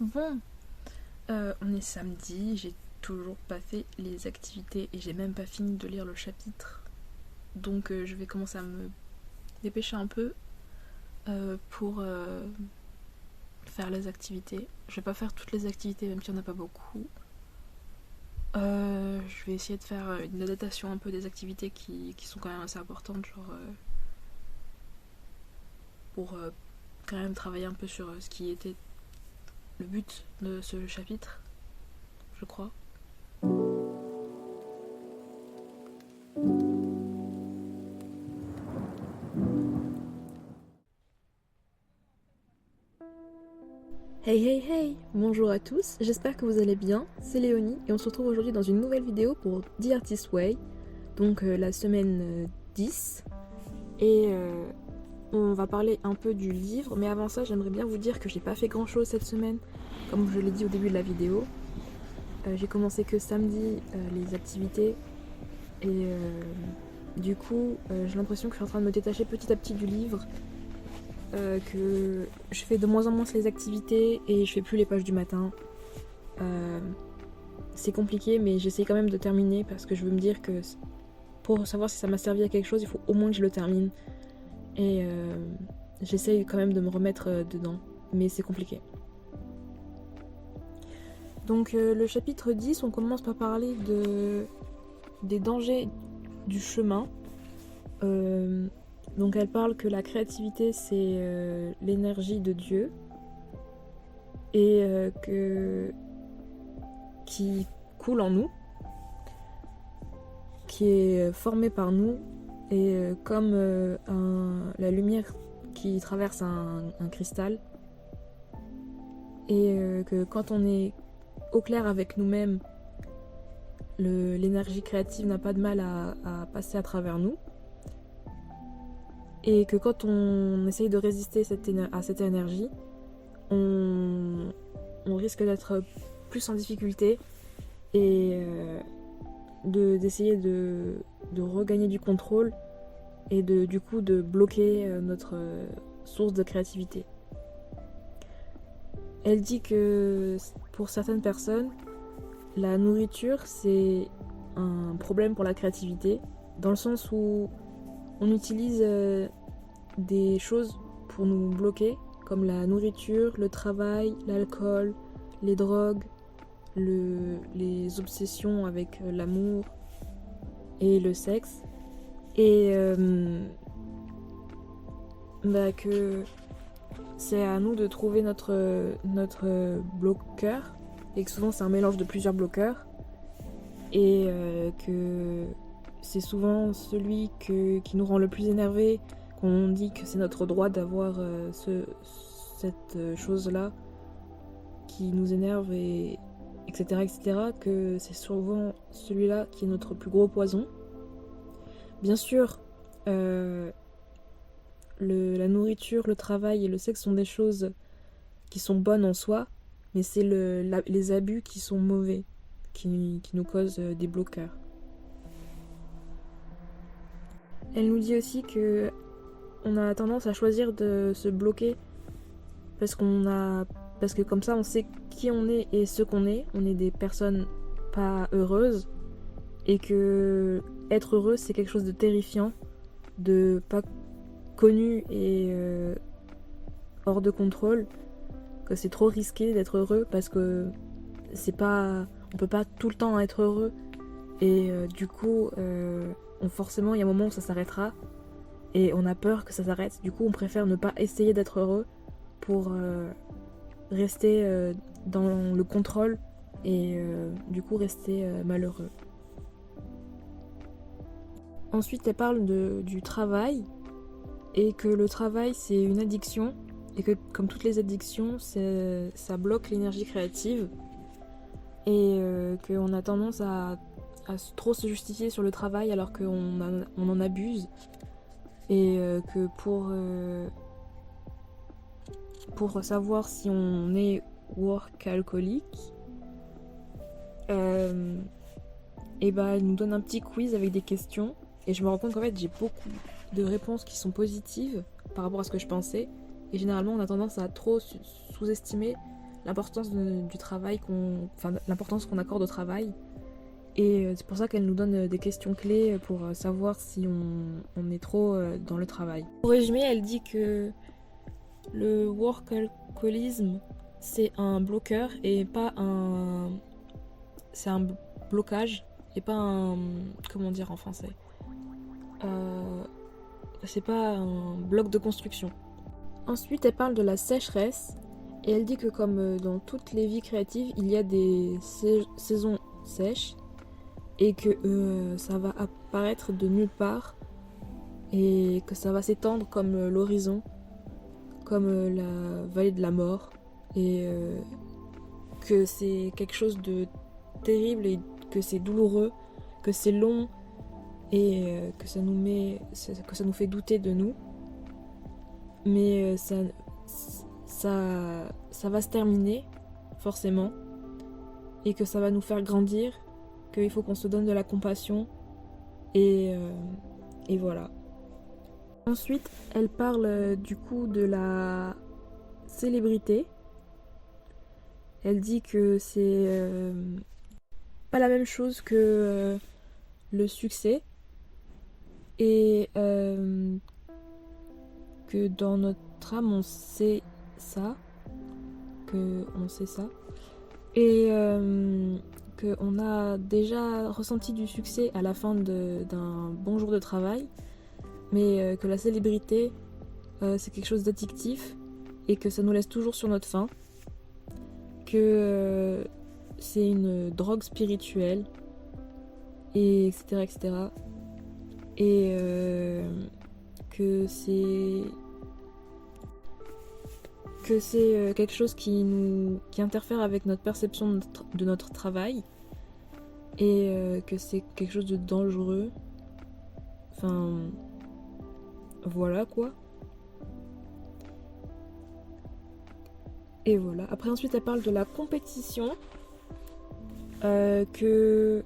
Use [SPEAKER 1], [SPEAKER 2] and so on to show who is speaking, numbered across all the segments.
[SPEAKER 1] Bon, on est samedi, j'ai toujours pas fait les activités et j'ai même pas fini de lire le chapitre. Donc je vais commencer à me dépêcher un peu pour faire les activités. Je vais pas faire toutes les activités même s'il y en a pas beaucoup. Je vais essayer de faire une adaptation un peu des activités qui sont quand même assez importantes, genre pour quand même travailler un peu sur ce qui était le but de ce chapitre, je crois. Hey hey hey, bonjour à tous, j'espère que vous allez bien, c'est Léonie et on se retrouve aujourd'hui dans une nouvelle vidéo pour The Artist Way, donc la semaine 10, et on va parler un peu du livre, mais avant ça j'aimerais bien vous dire que j'ai pas fait grand chose cette semaine, comme je l'ai dit au début de la vidéo. J'ai commencé que samedi les activités et du coup j'ai l'impression que je suis en train de me détacher petit à petit du livre. Que je fais de moins en moins les activités et je fais plus les pages du matin. C'est compliqué, mais j'essaie quand même de terminer parce que je veux me dire que pour savoir si ça m'a servi à quelque chose, il faut au moins que je le termine. Et j'essaie quand même de me remettre dedans, mais c'est compliqué. Donc le chapitre 10, on commence par parler des dangers du chemin. Donc elle parle que la créativité c'est l'énergie de Dieu et qui coule en nous, qui est formée par nous et comme la lumière qui traverse un cristal et que quand on est au clair avec nous-mêmes, l'énergie créative n'a pas de mal à passer à travers nous. Et que quand on essaye de résister à cette énergie, on risque d'être plus en difficulté et d'essayer de regagner du contrôle et du coup de bloquer notre source de créativité. Elle dit que pour certaines personnes, la nourriture c'est un problème pour la créativité, dans le sens où on utilise des choses pour nous bloquer, comme la nourriture, le travail, l'alcool, les drogues, les obsessions avec l'amour et le sexe. Et que c'est à nous de trouver notre bloqueur, et que souvent c'est un mélange de plusieurs bloqueurs, et que c'est souvent celui qui nous rend le plus énervé, qu'on dit que c'est notre droit d'avoir cette chose-là qui nous énerve, etc., etc., que c'est souvent celui-là qui est notre plus gros poison. Bien sûr, la nourriture, le travail et le sexe sont des choses qui sont bonnes en soi, mais c'est les abus qui sont mauvais, qui nous causent des bloqueurs. Elle nous dit aussi que on a tendance à choisir de se bloquer parce que comme ça on sait qui on est et ce qu'on est. On est des personnes pas heureuses et que être heureux c'est quelque chose de terrifiant, de pas connu et hors de contrôle, que c'est trop risqué d'être heureux parce que on peut pas tout le temps être heureux et du coup forcément il y a un moment où ça s'arrêtera et on a peur que ça s'arrête. Du coup on préfère ne pas essayer d'être heureux pour rester dans le contrôle et du coup rester malheureux. Ensuite elle parle du travail et que le travail c'est une addiction et que comme toutes les addictions ça bloque l'énergie créative et qu'on a tendance à trop se justifier sur le travail alors qu'on en abuse et que pour savoir si on est workaholic, et elle nous donne un petit quiz avec des questions et je me rends compte qu'en fait j'ai beaucoup de réponses qui sont positives par rapport à ce que je pensais et généralement on a tendance à trop sous-estimer l'importance du travail l'importance qu'on accorde au travail. Et c'est pour ça qu'elle nous donne des questions clés pour savoir si on est trop dans le travail. Pour résumer, elle dit que le workaholisme, c'est un bloqueur et pas un... C'est un blocage et pas un... Comment dire en français C'est pas un bloc de construction. Ensuite, elle parle de la sécheresse et elle dit que comme dans toutes les vies créatives, il y a des saisons sèches et que ça va apparaître de nulle part et que ça va s'étendre comme l'horizon, comme la vallée de la mort, et que c'est quelque chose de terrible et que c'est douloureux, que c'est long et que ça nous fait douter de nous. Mais ça va se terminer, forcément, et que ça va nous faire grandir, qu'il faut qu'on se donne de la compassion, et voilà. Ensuite, elle parle du coup de la célébrité. Elle dit que c'est pas la même chose que le succès, et que dans notre âme on sait ça, et qu'on a déjà ressenti du succès à la fin d'un bon jour de travail, mais que la célébrité c'est quelque chose d'addictif et que ça nous laisse toujours sur notre faim, que c'est une drogue spirituelle, et etc. Et que c'est quelque chose qui interfère avec notre perception de notre travail, et que c'est quelque chose de dangereux. Enfin, voilà quoi. Et voilà. Après, ensuite, elle parle de la compétition, que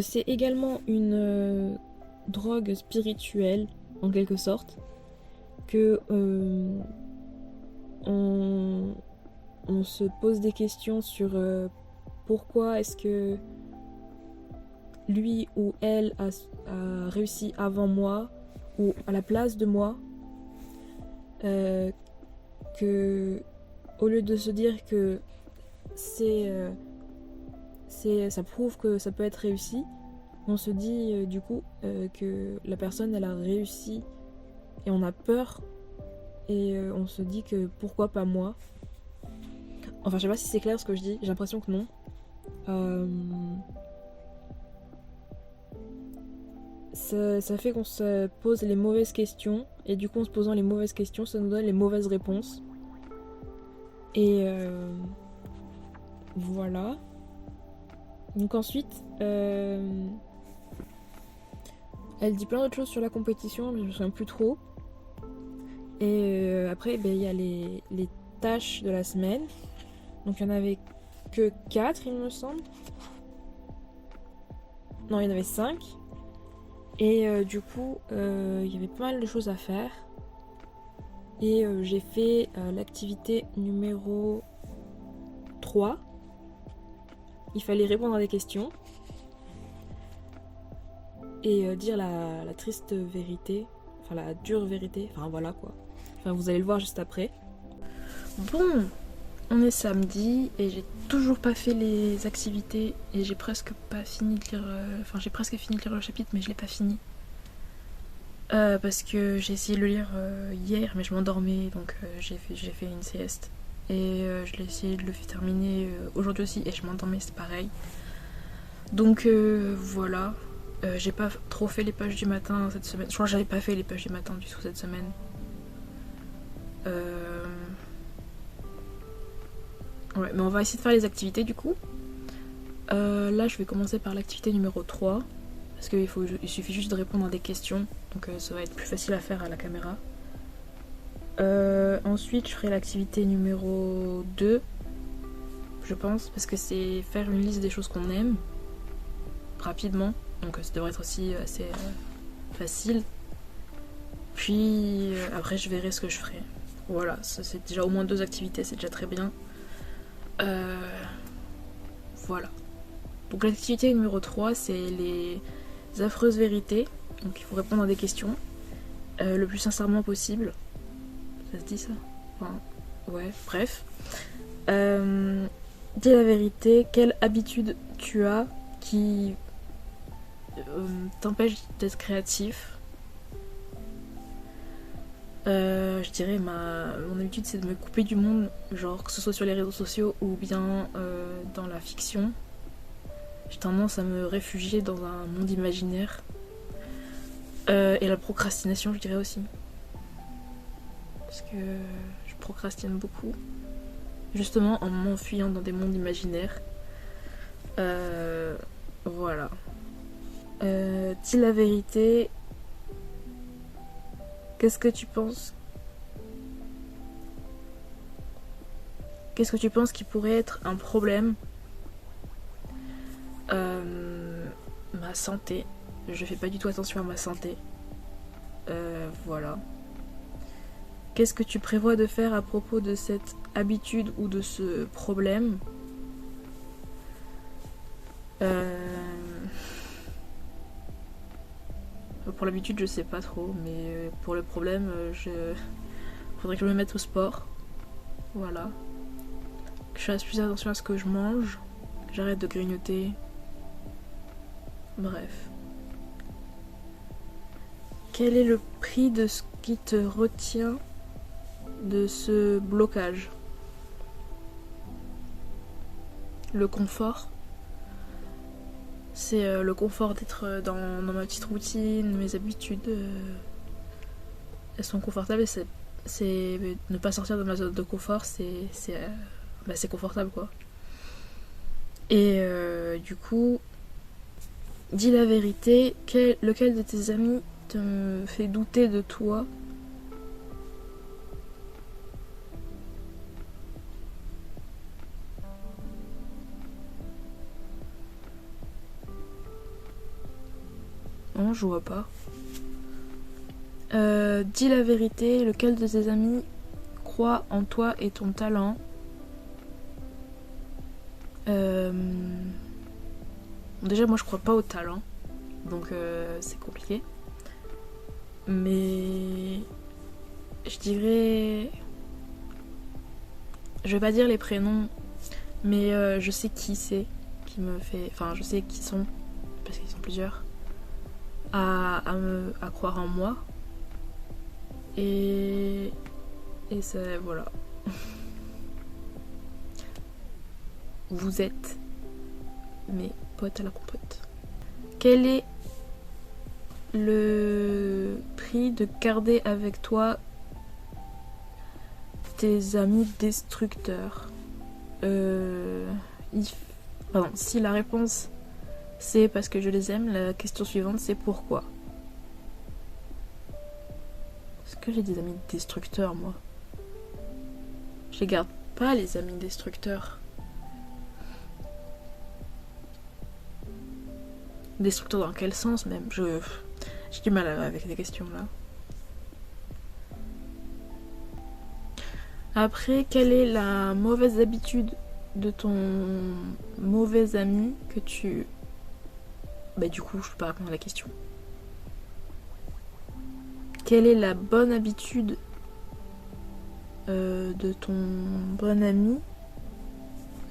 [SPEAKER 1] c'est également une drogue spirituelle en quelque sorte, que on se pose des questions sur pourquoi est-ce que lui ou elle a réussi avant moi ou à la place de moi, que au lieu de se dire que ça prouve que ça peut être réussi, on se dit du coup que la personne elle a réussi et on a peur, et on se dit que pourquoi pas moi. Enfin, je sais pas si c'est clair ce que je dis, j'ai l'impression que non. Ça fait qu'on se pose les mauvaises questions, et du coup en se posant les mauvaises questions ça nous donne les mauvaises réponses, et voilà. Donc ensuite elle dit plein d'autres choses sur la compétition, mais je me souviens plus trop. Et après il y a les tâches de la semaine, donc il n'y en avait que 4 il me semble, non il y en avait 5. Et du coup, il y avait pas mal de choses à faire. Et j'ai fait l'activité numéro 3. Il fallait répondre à des questions. Et dire la triste vérité. Enfin, la dure vérité. Enfin, voilà quoi. Enfin, vous allez le voir juste après. Bon, on est samedi et j'ai toujours pas fait les activités et j'ai presque pas fini de lire. Enfin, j'ai presque fini de lire le chapitre, mais je l'ai pas fini. Parce que j'ai essayé de le lire hier, mais je m'endormais, donc j'ai fait une sieste. Et je l'ai essayé de le terminer aujourd'hui aussi, et je m'endormais, c'est pareil. Donc voilà. J'ai pas trop fait les pages du matin cette semaine. Je crois que j'avais pas fait les pages du matin du tout cette semaine. Ouais, mais on va essayer de faire les activités du coup. Là, je vais commencer par l'activité numéro 3. Parce qu'il suffit juste de répondre à des questions. Donc ça va être plus facile à faire à la caméra. Ensuite, je ferai l'activité numéro 2. Je pense. Parce que c'est faire une liste des choses qu'on aime. Rapidement. Donc ça devrait être aussi assez facile. Puis après, je verrai ce que je ferai. Voilà, ça, c'est déjà au moins 2 activités. C'est déjà très bien. Voilà. Donc l'activité numéro 3, c'est les affreuses vérités. Donc il faut répondre à des questions le plus sincèrement possible. Ça se dit ça? Enfin, ouais, bref. Dis la vérité, quelle habitude tu as qui t'empêche d'être créatif? Je dirais mon habitude c'est de me couper du monde, genre que ce soit sur les réseaux sociaux ou bien dans la fiction. J'ai tendance à me réfugier dans un monde imaginaire. Et la procrastination, je dirais aussi. Parce que je procrastine beaucoup. Justement en m'enfuyant dans des mondes imaginaires. Voilà. Dis la vérité. Qu'est-ce que tu penses qui pourrait être un problème? Ma santé. Je fais pas du tout attention à ma santé. Voilà. Qu'est-ce que tu prévois de faire à propos de cette habitude ou de ce problème? Pour l'habitude, je sais pas trop, mais pour le problème, faudrait que je me mette au sport. Voilà. Que je fasse plus attention à ce que je mange. Que j'arrête de grignoter. Bref. Quel est le prix de ce qui te retient de ce blocage? Le confort. C'est le confort d'être dans ma petite routine, mes habitudes. Elles sont confortables et c'est ne pas sortir de ma zone de confort, c'est confortable quoi. Et du coup, dis la vérité, lequel de tes amis te fait douter de toi? Non, je vois pas. Dis la vérité, lequel de tes amis croit en toi et ton talent? Déjà, moi je crois pas au talent, donc c'est compliqué. Mais je dirais. Je vais pas dire les prénoms, mais je sais qui c'est qui me fait. Enfin, je sais qui sont, parce qu'ils sont plusieurs, à croire en moi. Et c'est. Voilà. Vous êtes mes potes à la compote. Quel est le prix de garder avec toi tes amis destructeurs? Pardon, si la réponse c'est parce que je les aime, la question suivante c'est pourquoi? Est-ce que j'ai des amis destructeurs moi? Je les garde pas les amis destructeurs. Destructeurs dans quel sens même? J'ai du mal avec ces questions là. Après, quelle est la mauvaise habitude de ton mauvais ami que tu... Bah du coup, je peux pas répondre à la question. Quelle est la bonne habitude de ton bon ami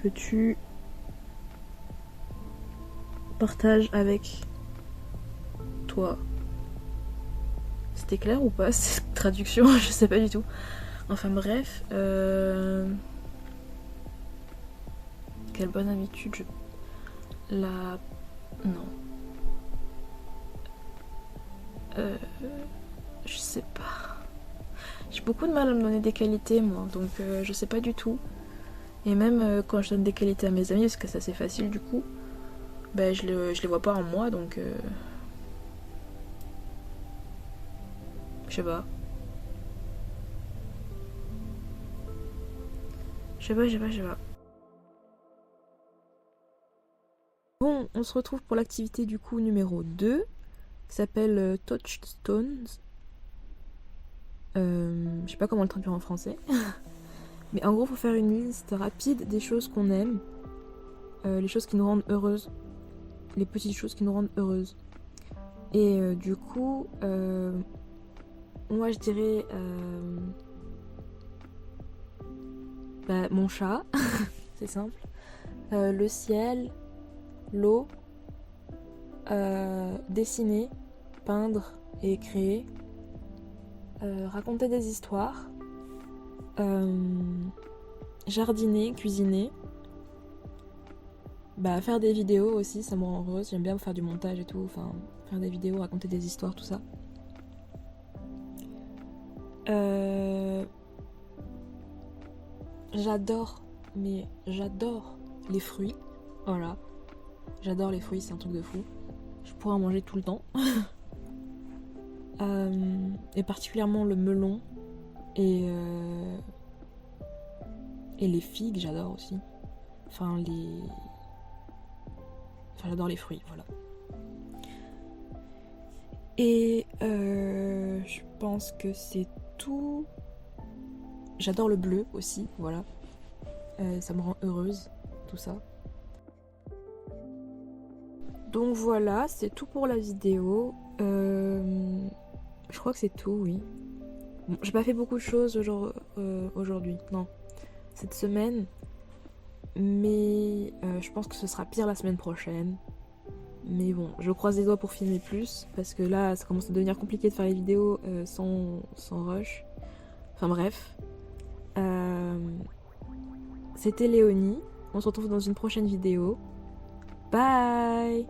[SPEAKER 1] que tu partages avec toi? C'était clair ou pas cette traduction? Je sais pas du tout. Enfin bref, quelle bonne habitude non. Je sais pas. J'ai beaucoup de mal à me donner des qualités moi, donc je sais pas du tout. Et même quand je donne des qualités à mes amis, parce que ça c'est facile du coup, bah je les vois pas en moi, donc je sais pas. Je sais pas. Bon, on se retrouve pour l'activité du coup numéro 2, qui s'appelle Touchstones. Je sais pas comment le traduire en français. Mais en gros, faut faire une liste rapide des choses qu'on aime, les choses qui nous rendent heureuses, les petites choses qui nous rendent heureuses. Et du coup, moi je dirais mon chat, c'est simple, le ciel, l'eau, dessiner, peindre et créer, raconter des histoires, jardiner, cuisiner, faire des vidéos aussi, ça me rend heureuse. J'aime bien faire du montage et tout, enfin faire des vidéos, raconter des histoires, tout ça. J'adore les fruits, voilà. J'adore les fruits, c'est un truc de fou. Je pourrais en manger tout le temps. Et particulièrement le melon et les figues, j'adore aussi. Enfin, j'adore les fruits, voilà. Et je pense que c'est tout. J'adore le bleu aussi, voilà. Ça me rend heureuse, tout ça. Donc voilà, c'est tout pour la vidéo. Je crois que c'est tout, oui. Bon, j'ai pas fait beaucoup de choses aujourd'hui, non. Cette semaine. Mais je pense que ce sera pire la semaine prochaine. Mais bon, je croise les doigts pour filmer plus. Parce que là, ça commence à devenir compliqué de faire les vidéos sans rush. Enfin bref. C'était Léonie. On se retrouve dans une prochaine vidéo. Bye!